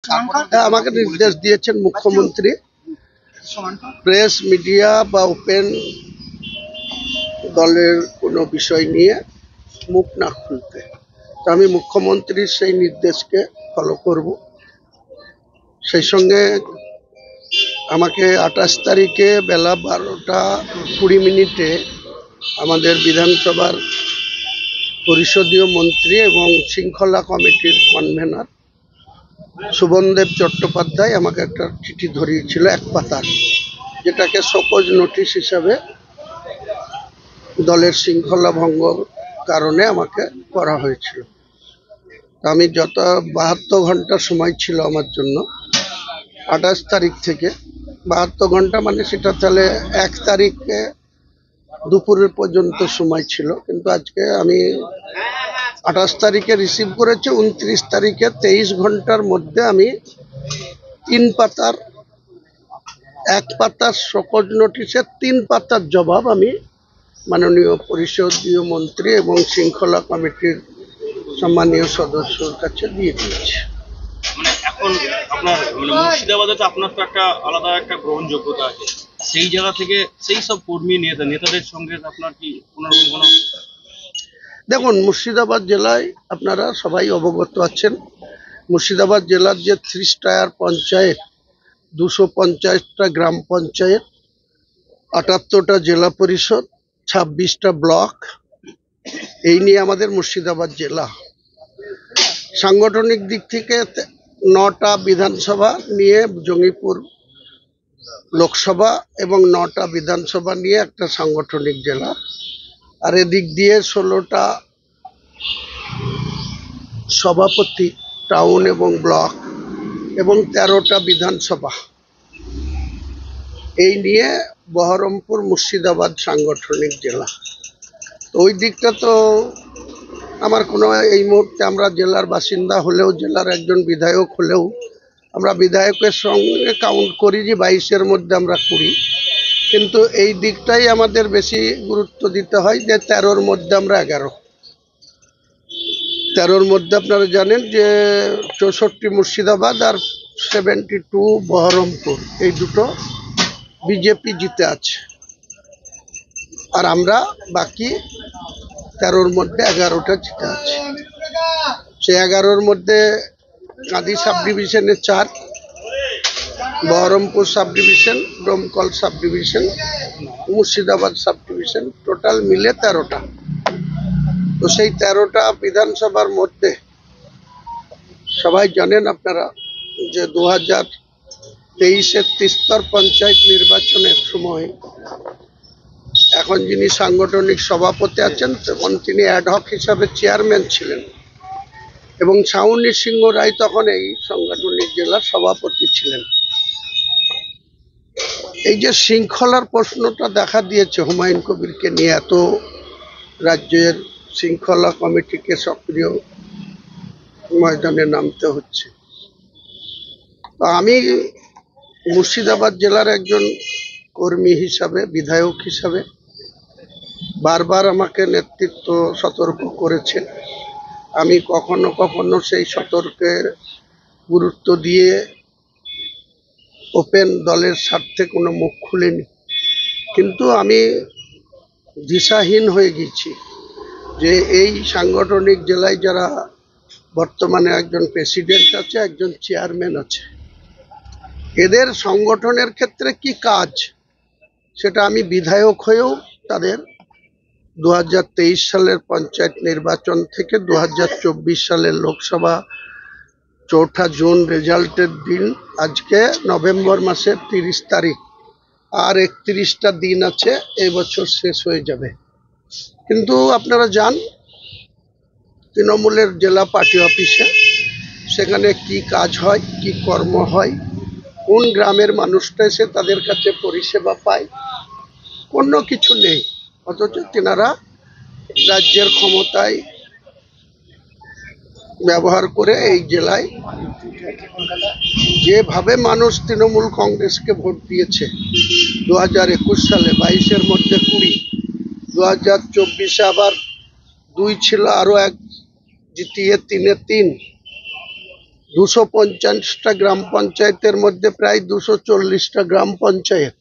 আমাকে নির্দেশ দিয়েছেন মুখ্যমন্ত্রী প্রেস মিডিয়া বা ওপেন দলের কোনো বিষয় নিয়ে মুখ না খুলতে। তো আমি মুখ্যমন্ত্রীর সেই নির্দেশকে ফলো করব। সেই সঙ্গে আমাকে 28 তারিখে বেলা 12:20 আমাদের বিধানসভার পরিষদীয় মন্ত্রী এবং শৃঙ্খলা কমিটির কনভেনার শোভনদেব চট্টোপাধ্যায় আমাকে একটা চিঠি ধরিয়েছিল এক পাতার, যেটাকে শোকজ নোটিশ হিসাবে দলের শৃঙ্খলা ভঙ্গর কারণে আমাকে করা হয়েছিল। আমি 72 ঘন্টা সময় ছিল আমার জন্য 28 তারিখ থেকে। 72 ঘন্টা মানে সেটা তাহলে 1 তারিখে দুপুরের পর্যন্ত সময় ছিল, কিন্তু আজকে আমি 28 তারিখে রিসিভ করেছি। 29 তারিখে 23 ঘন্টার মধ্যে আমি 3 পাতার, 1 পাতার শোকজ নোটিশের 3 পাতার জবাব আমি মাননীয় পরিষদীয় মন্ত্রী এবং শৃঙ্খলা কমিটির সম্মানীয় সদস্যর কাছে দিয়ে দিয়েছি। মানে এখন আপনার মুর্শিদাবাদে তো আপনার তো একটা আলাদা একটা গ্রহণযোগ্যতা আছে, সেই জায়গা থেকে সেই সব কর্মী নেতাদের সঙ্গে আপনার কি কোনো দেখুন, মুর্শিদাবাদ জেলায় আপনারা সবাই অবগত আছেন, মুর্শিদাবাদ জেলার যে 3 টায়ার পঞ্চায়েত, 250টা গ্রাম পঞ্চায়েত, 78টা জেলা পরিষদ, 26টা ব্লক, এই নিয়ে আমাদের মুর্শিদাবাদ জেলা। সাংগঠনিক দিক থেকে 9টা বিধানসভা নিয়ে জঙ্গিপুর লোকসভা এবং 9টা বিধানসভা নিয়ে একটা সাংগঠনিক জেলা, আর এদিক দিয়ে 16টা সভাপতি টাউন এবং ব্লক এবং 13টা বিধানসভা, এই নিয়ে বহরমপুর মুর্শিদাবাদ সাংগঠনিক জেলা। তো ওই দিকটা তো আমার কোনো, এই মুহূর্তে আমরা জেলার বাসিন্দা হলেও, জেলার একজন বিধায়ক হলেও, আমরা বিধায়কের সঙ্গে কাউন্ট করি যে 22-এর মধ্যে আমরা 20, কিন্তু এই দিকটাই আমাদের বেশি গুরুত্ব দিতে হয় যে 13-র মধ্যে আমরা 11। 13-র মধ্যে আপনারা জানেন যে 64 মুর্শিদাবাদ আর 72 বহরমপুর, এই দুটো বিজেপি জিতে আছে, আর আমরা বাকি 13-র মধ্যে 11টা জিতে আছে। সে 11-র মধ্যে কাঁদি সাব ডিভিশনে 4, Berhampore sub division, Domkal sub division, Murshidabad sub division, total মিলে 13টা। তো সেই 13টা বিধানসভার মধ্যে সবাই জানেন আপনারা যে 2023-এর ত্রিস্তর পঞ্চায়েত নির্বাচনের সময় এখন যিনি সাংগঠনিক সভাপতি আছেন, তখন তিনি অ্যাডহক হিসাবে চেয়ারম্যান ছিলেন, এবং ছাউনি সিংহ রায় তখন এই সাংগঠনিক জেলার সভাপতি ছিলেন। এই যে শৃঙ্খলার প্রশ্নটা দেখা দিয়েছে হুমায়ুন কবিরকে নিয়ে, এত রাজ্যের শৃঙ্খলা কমিটিকে সক্রিয় ময়দানে নামতে হচ্ছে। তো আমি মুর্শিদাবাদ জেলার একজন কর্মী হিসাবে, বিধায়ক হিসাবে বারবার আমাকে নেতৃত্ব সতর্ক করেছে। আমি কখনো কখনো সেই সতর্কের গুরুত্ব দিয়ে ওপেন দলের স্বার্থে কোনো মুখ খুলিনি, কিন্তু আমি দিশাহীন হয়ে গেছি যে এই সাংগঠনিক জেলায় যারা বর্তমানে একজন প্রেসিডেন্ট আছে, একজন চেয়ারম্যান আছে, এদের সংগঠনের ক্ষেত্রে কি কাজ, সেটা আমি বিধায়ক হয়েও তাদের 2023 সালের পঞ্চায়েত নির্বাচন থেকে 2024 সালের লোকসভা 4 জুন রেজাল্টের দিন, আজকে নভেম্বর মাসের 30 তারিখ, আর 31টা দিন আছে, এই বছর শেষ হয়ে যাবে। কিন্তু আপনারা যান তৃণমূলের জেলা পার্টি অফিসে, সেখানে কি কাজ হয়, কি কর্ম হয়, কোন গ্রামের মানুষটা এসে তাদের কাছে পরিষেবা পায়, কোনো কিছু নেই। অথচ তেনারা রাজ্যের ক্ষমতায় ব্যবহার করে এই জেলায় যেভাবে মানুষ তৃণমূল কংগ্রেসকে ভোট দিয়েছে 2021 সালে, 22-এর মধ্যে 20, 2024-এ আবার 2 ছিল, আরো 1 জিতিয়ে 3-এ 3, 250টা গ্রাম পঞ্চায়েতের মধ্যে প্রায় 240টা গ্রাম পঞ্চায়েত,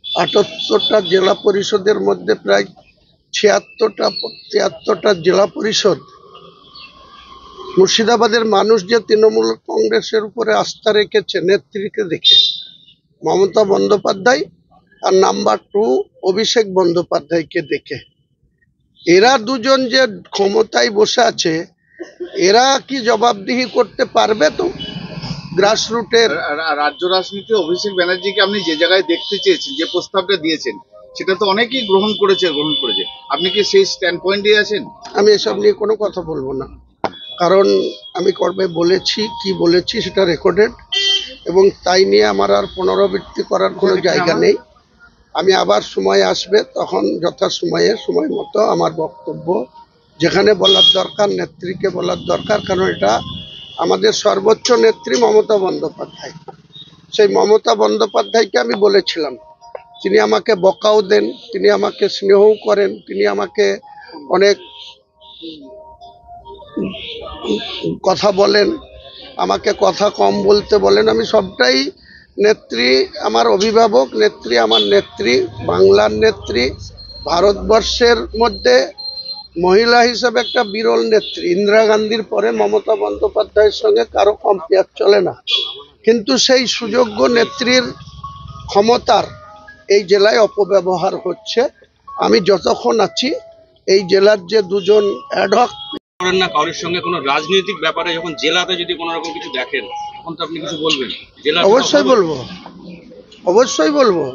78টা জেলা পরিষদের মধ্যে প্রায় 73টা জেলা পরিষদ। মুর্শিদাবাদের মানুষ যে তৃণমূল কংগ্রেসের উপরে আস্থা রেখেছে নেত্রীকে দেখে, মমতা বন্দ্যোপাধ্যায় আর নাম্বার 2 অভিষেক বন্দ্যোপাধ্যায়কে দেখে। এরা দুজন যে ক্ষমতায় বসে আছে, এরা কি জবাবদিহি করতে পারবে? তো গ্রাসরুটের রাজ্য রাজনীতি অভিষেক ব্যানার্জিকে আপনি যে জায়গায় দেখতে চেয়েছেন, যে প্রস্তাবটা দিয়েছেন, সেটা তো অনেকেই গ্রহণ করেছে। আপনি কি সেই স্ট্যান্ড পয়েন্টে আছেন? আমি এসব নিয়ে কোনো কথা বলবো না, কারণ আমি কবে বলেছি কি বলেছি সেটা রেকর্ডেড, এবং তাই নিয়ে আমার আর পুনরাবৃত্তি করার কোনো জায়গা নেই। আমি আবার সময় আসবে, তখন যথাসময়ে সময় মতো আমার বক্তব্য যেখানে বলার দরকার নেত্রীকে বলার দরকার, কারণ এটা আমাদের সর্বোচ্চ নেত্রী মমতা বন্দ্যোপাধ্যায়। সেই মমতা বন্দ্যোপাধ্যায়কে আমি বলেছিলাম, তিনি আমাকে বকাও দেন, তিনি আমাকে স্নেহও করেন, তিনি আমাকে অনেক কথা বলেন, আমাকে কথা কম বলতে বলেন। আমি সবটাই, নেত্রী আমার অভিভাবক, নেত্রী আমার নেত্রী, বাংলার নেত্রী, ভারতবর্ষের মধ্যে মহিলা হিসেবে একটা বিরল নেত্রী। ইন্দিরা গান্ধীর পরে মমতা বন্দ্যোপাধ্যায়ের সঙ্গে কারো কম্পেয়ার চলে না, কিন্তু সেই সুযোগ্য নেত্রীর ক্ষমতার এই জেলায় অপব্যবহার হচ্ছে। আমি যতক্ষণ আছি, এই জেলার যে দুজন অ্যাডহক করেন না কারোর সঙ্গে কোনো রাজনৈতিক ব্যাপারে, যখন জেলাতে যদি কোনো রকম কিছু দেখেন, তখন তো আপনি কিছু বলবেন। জেলা অবশ্যই বলবো, অবশ্যই বলবো,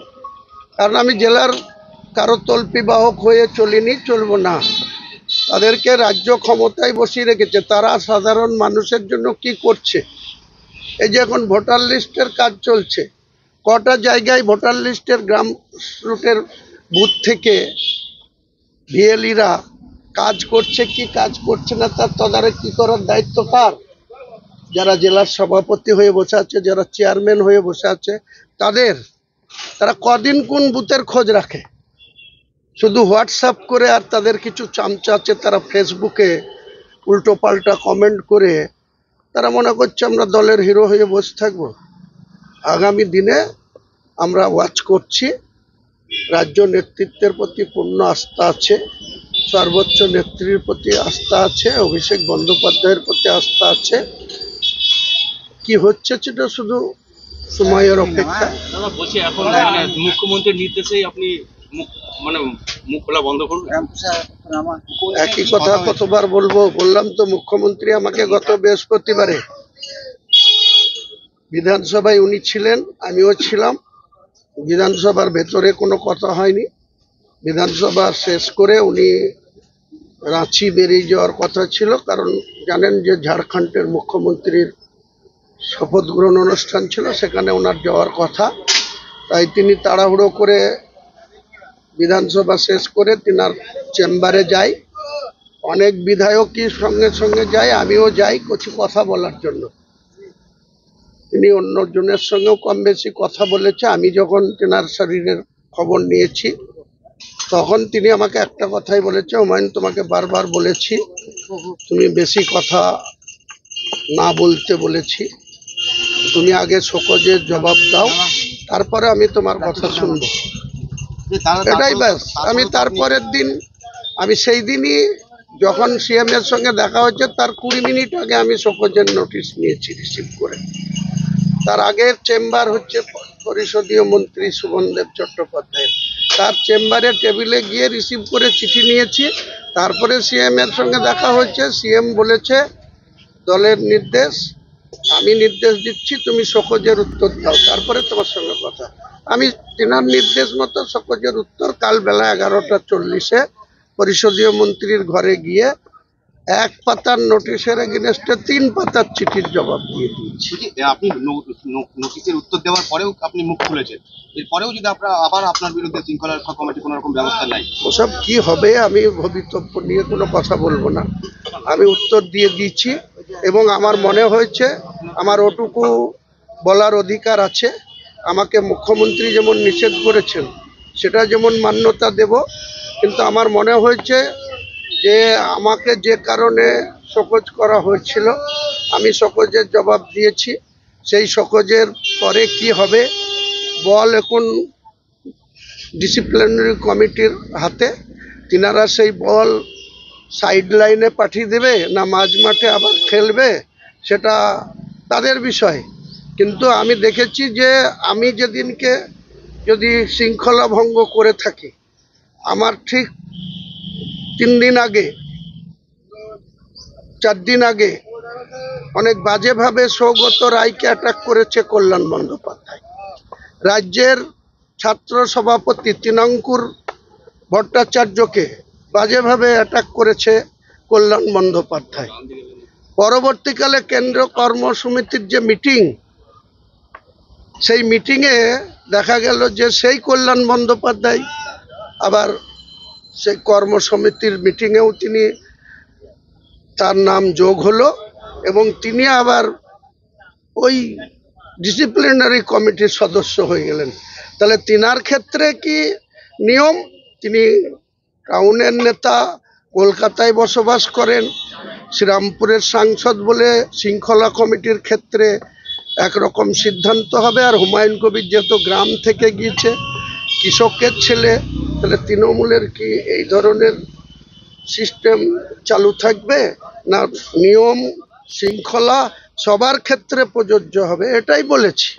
কারণ আমি জেলার কারো তল্পিবাহক হয়ে চলিনি, চলবো না। তাদেরকে রাজ্য ক্ষমতায় বসিয়ে রেখেছে, তারা সাধারণ মানুষের জন্য কি করছে? এই যে এখন ভোটার লিস্টের কাজ চলছে, কটা জায়গায় ভোটার লিস্টের গ্রাম রুটের বুথ থেকে ভিএলিরা কাজ করছে কি কাজ করছে না তার তদারকি করার দায়িত্ব কার? যারা জেলার সভাপতি হয়ে বসে আছে, যারা চেয়ারম্যান হয়ে বসে আছে, তাদের। তারা কদিন কোন বুথের খোঁজ রাখে? শুধু হোয়াটসঅ্যাপ করে, আর তাদের কিছু চামচা আছে, তারা ফেসবুকে উল্টো পাল্টা কমেন্ট করে তারা মনে করছে আমরা দলের হিরো হয়ে বসে থাকবো। আগামী দিনে আমরা ওয়াচ করছি, রাজ্য নেতৃত্বের প্রতি পূর্ণ আস্থা আছে, সর্বোচ্চ নেত্রীর প্রতি আস্থা আছে, অভিষেক বন্দ্যোপাধ্যায়ের প্রতি আস্থা আছে। কি হচ্ছে সেটা শুধু সময়ের অপেক্ষা। দাদা বলছি, এখন মুখ্যমন্ত্রীর নির্দেশেই আপনি মুখ খোলা বন্ধ করুন। একই কথা কতবার বলবো? বললাম তো, মুখ্যমন্ত্রী আমাকে গত বৃহস্পতিবারে বিধানসভায় উনি ছিলেন, আমিও ছিলাম। বিধানসভার ভেতরে কোনো কথা হয়নি। বিধানসভা শেষ করে উনি রাঁচি বেরিয়ে যাওয়ার কথা ছিল, কারণ জানেন যে ঝাড়খণ্ডের মুখ্যমন্ত্রীর শপথ গ্রহণ অনুষ্ঠান ছিল, সেখানে ওনার যাওয়ার কথা। তাই তিনি তাড়াহুড়ো করে বিধানসভা শেষ করে তিনার চেম্বারে যায়। অনেক বিধায়কই সঙ্গে সঙ্গে যায়, আমিও যাই কিছু কথা বলার জন্য। তিনি অন্যজনের সঙ্গেও কম বেশি কথা বলেছে। আমি যখন তেনার শরীরের খবর নিয়েছি, তখন তিনি আমাকে একটা কথাই বলেছে, হুমায়ুন তোমাকে বারবার বলেছি তুমি বেশি কথা না বলতে বলেছি, তুমি আগে শোকজের জবাব দাও, তারপরে আমি তোমার কথা শুনবো। এটাই ব্যাস। আমি তারপরের দিন, আমি সেই দিনই যখন সিএম এর সঙ্গে দেখা হচ্ছে তার 20 মিনিট আগে আমি শোকজের নোটিশ নিয়েছি রিসিভ করে। তার আগের চেম্বার হচ্ছে পরিষদীয় মন্ত্রী সুবনদেব চট্টোপাধ্যায়ের, তার চেম্বারে টেবিলে গিয়ে রিসিভ করে চিঠি নিয়েছি। তারপরে সিএম এর সঙ্গে দেখা হচ্ছে, সিএম বলেছে দলের নির্দেশ, আমি নির্দেশ দিচ্ছি তুমি শোকজের উত্তর দাও, তারপরে তোমার সঙ্গে কথা। আমি তেনার নির্দেশ মতো শোকজের উত্তর কাল বেলা 11:40-এ পরিষদীয় মন্ত্রীর ঘরে গিয়ে 1 পাতার নোটিশের এগেনস্টে 3 পাতার চিঠির জবাব দিয়ে দিয়েছি। আপনি নোটিশের উত্তর দেওয়ার পরেও আপনি মুখ খুলেছেন, এরপরেও যদি আবার আপনার বিরুদ্ধে শৃঙ্খলা রক্ষা কমিটি কোনো রকম ব্যবস্থা নেয়, ওসব কি হবে আমি ভবিতব্য নিয়ে কোনো কথা বলবো না। আমি উত্তর দিয়ে দিয়েছি, এবং আমার মনে হয়েছে আমার ওটুকু বলার অধিকার আছে। আমাকে মুখ্যমন্ত্রী যেমন নিষেধ করেছেন সেটা যেমন মান্যতা দেব, কিন্তু আমার মনে হয়েছে যে আমাকে যে কারণে শোকজ করা হয়েছিল, আমি সকজের জবাব দিয়েছি। সেই সকজের পরে কি হবে বল এখন ডিসিপ্লিনারি কমিটির হাতে। তিনারা সেই বল সাইড লাইনে পাঠিয়ে দেবে না মাঝ মাঠে আবার খেলবে সেটা তাদের বিষয়। কিন্তু আমি দেখেছি যে আমি যেদিনকে যদি শৃঙ্খলা ভঙ্গ করে থাকি, আমার ঠিক 3 দিন আগে 4 দিন আগে অনেক বাজেভাবে সৌগত রায়কে অ্যাটাক করেছে কল্যাণ বন্দ্যোপাধ্যায়। রাজ্যের ছাত্র সভাপতি তৃণাঙ্কুর ভট্টাচার্যকে বাজেভাবে অ্যাটাক করেছে কল্যাণ বন্দ্যোপাধ্যায়। পরবর্তীকালে কেন্দ্র কর্মসমিতির যে মিটিং, সেই মিটিংয়ে দেখা গেল যে সেই কল্যাণ বন্দ্যোপাধ্যায় আবার সেই কর্মসমিতির মিটিংয়েও তার নাম যোগ হলো এবং তিনি আবার ওই ডিসিপ্লিনারি কমিটির সদস্য হয়ে গেলেন। তাহলে তিনার ক্ষেত্রে কি নিয়ম? তিনি টাউনের নেতা, কলকাতায় বসবাস করেন, শ্রীরামপুরের সাংসদ বলে শৃঙ্খলা কমিটির ক্ষেত্রে একরকম সিদ্ধান্ত হবে। আর হুমায়ুন কবির যেহেতু গ্রাম থেকে গিয়েছে, কৃষকের ছেলে, তাহলে তৃণমূলের কি এই ধরনের সিস্টেম চালু থাকবে না নিয়ম শৃঙ্খলা সবার ক্ষেত্রে প্রযোজ্য হবে? এটাই বলেছি।